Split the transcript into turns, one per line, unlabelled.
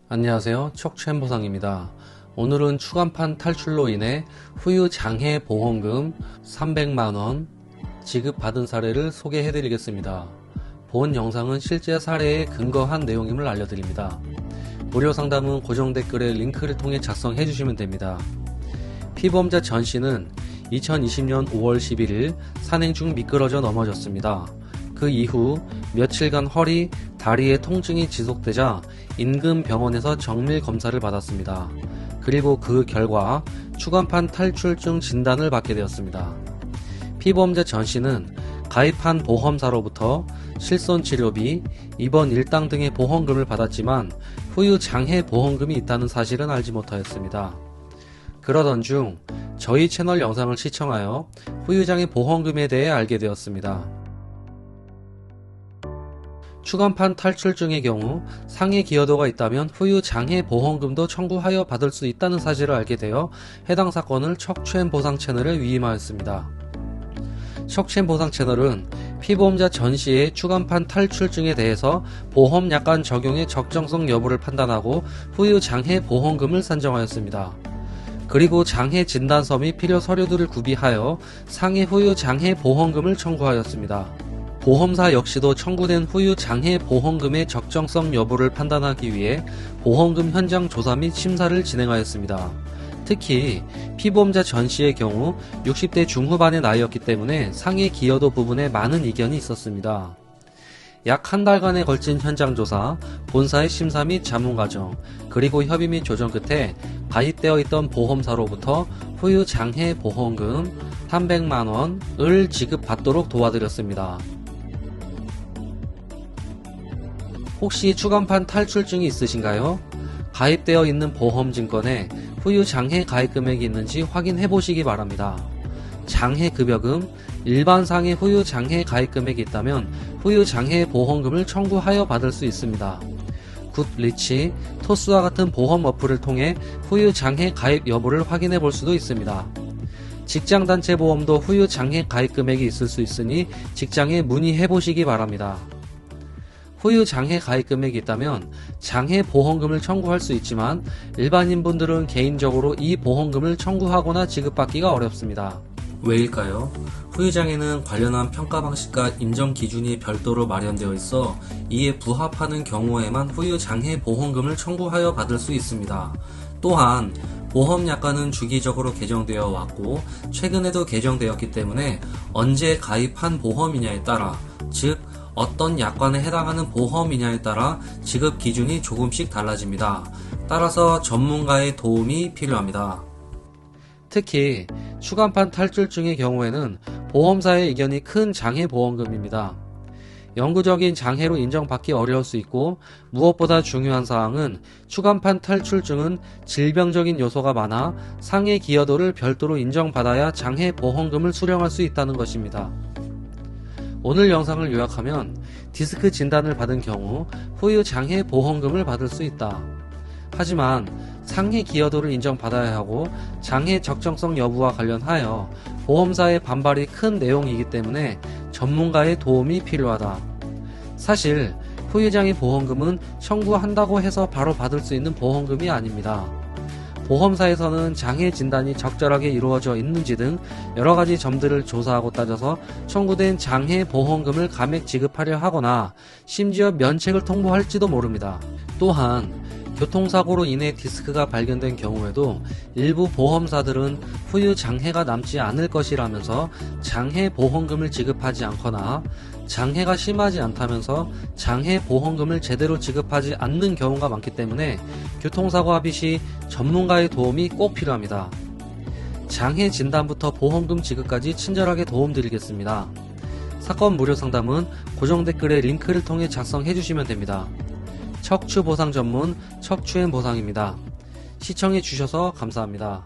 안녕하세요. 척추현보상입니다. 오늘은 추간판 탈출로 인해 후유 장해 보험금 300만원 지급받은 사례를 소개해드리겠습니다. 본 영상은 실제 사례에 근거한 내용임을 알려드립니다. 무료 상담은 고정 댓글에 링크를 통해 작성해주시면 됩니다. 피보험자 전씨는 2020년 5월 11일 산행 중 미끄러져 넘어졌습니다. 그 이후 며칠간 허리, 다리의 통증이 지속되자 인근 병원에서 정밀 검사를 받았습니다. 그리고 그 결과 추간판 탈출증 진단을 받게 되었습니다. 피보험자 전씨는 가입한 보험사로부터 실손치료비, 입원 일당 등의 보험금을 받았지만 후유 장해 보험금이 있다는 사실은 알지 못하였습니다. 그러던 중 저희 채널 영상을 시청하여 후유장해 보험금에 대해 알게 되었습니다. 추간판 탈출증의 경우 상해 기여도가 있다면 후유 장해 보험금도 청구하여 받을 수 있다는 사실을 알게 되어 해당 사건을 척추앤 보상 채널에 위임하였습니다. 척추앤 보상 채널은 피보험자 전씨의 추간판 탈출증에 대해서 보험 약관 적용의 적정성 여부를 판단하고 후유 장해 보험금을 산정하였습니다. 그리고 장해 진단서 및 필요 서류들을 구비하여 상해 후유 장해 보험금을 청구하였습니다. 보험사 역시도 청구된 후유 장해 보험금의 적정성 여부를 판단하기 위해 보험금 현장 조사 및 심사를 진행하였습니다. 특히 피보험자 전씨의 경우 60대 중후반의 나이였기 때문에 상해 기여도 부분에 많은 이견이 있었습니다. 약 한 달간에 걸친 현장 조사, 본사의 심사 및 자문 과정, 그리고 협의 및 조정 끝에 가입되어 있던 보험사로부터 후유 장해 보험금 300만원을 지급받도록 도와드렸습니다. 혹시 추간판 탈출증이 있으신가요? 가입되어 있는 보험증권에 후유 장해 가입 금액이 있는지 확인해 보시기 바랍니다. 장해 급여금, 일반 상해 후유 장해 가입 금액이 있다면 후유 장해 보험금을 청구하여 받을 수 있습니다. 굿리치, 토스와 같은 보험 어플을 통해 후유 장해 가입 여부를 확인해 볼 수도 있습니다. 직장단체 보험도 후유 장해 가입 금액이 있을 수 있으니 직장에 문의해 보시기 바랍니다. 후유 장해 가입 금액이 있다면 장해 보험금을 청구할 수 있지만 일반인분들은 개인적으로 이 보험금을 청구하거나 지급받기가 어렵습니다. 왜일까요? 후유장해는 관련한 평가 방식과 인정 기준이 별도로 마련되어 있어 이에 부합하는 경우에만 후유장해 보험금을 청구하여 받을 수 있습니다. 또한 보험약관은 주기적으로 개정되어 왔고 최근에도 개정되었기 때문에 언제 가입한 보험이냐에 따라, 즉 어떤 약관에 해당하는 보험이냐에 따라 지급 기준이 조금씩 달라집니다. 따라서 전문가의 도움이 필요합니다. 특히 추간판 탈출증의 경우에는 보험사의 이견이 큰 장해 보험금입니다. 영구적인 장해로 인정받기 어려울 수 있고 무엇보다 중요한 사항은 추간판 탈출증은 질병적인 요소가 많아 상해 기여도를 별도로 인정받아야 장해 보험금을 수령할 수 있다는 것입니다. 오늘 영상을 요약하면 디스크 진단을 받은 경우 후유 장해 보험금을 받을 수 있다. 하지만 상해 기여도를 인정받아야 하고 장해 적정성 여부와 관련하여 보험사의 반발이 큰 내용이기 때문에 전문가의 도움이 필요하다. 사실 후유장해 보험금은 청구한다고 해서 바로 받을 수 있는 보험금이 아닙니다. 보험사에서는 장해 진단이 적절하게 이루어져 있는지 등 여러가지 점들을 조사하고 따져서 청구된 장해 보험금을 감액 지급하려 하거나 심지어 면책을 통보할지도 모릅니다. 또한 교통사고로 인해 디스크가 발견된 경우에도 일부 보험사들은 후유 장해가 남지 않을 것이라면서 장해 보험금을 지급하지 않거나 장해가 심하지 않다면서 장해 보험금을 제대로 지급하지 않는 경우가 많기 때문에 교통사고 합의 시 전문가의 도움이 꼭 필요합니다. 장해 진단부터 보험금 지급까지 친절하게 도움드리겠습니다. 사건 무료 상담은 고정 댓글에 링크를 통해 작성해 주시면 됩니다. 척추 보상 전문 척추앤 보상입니다. 시청해 주셔서 감사합니다.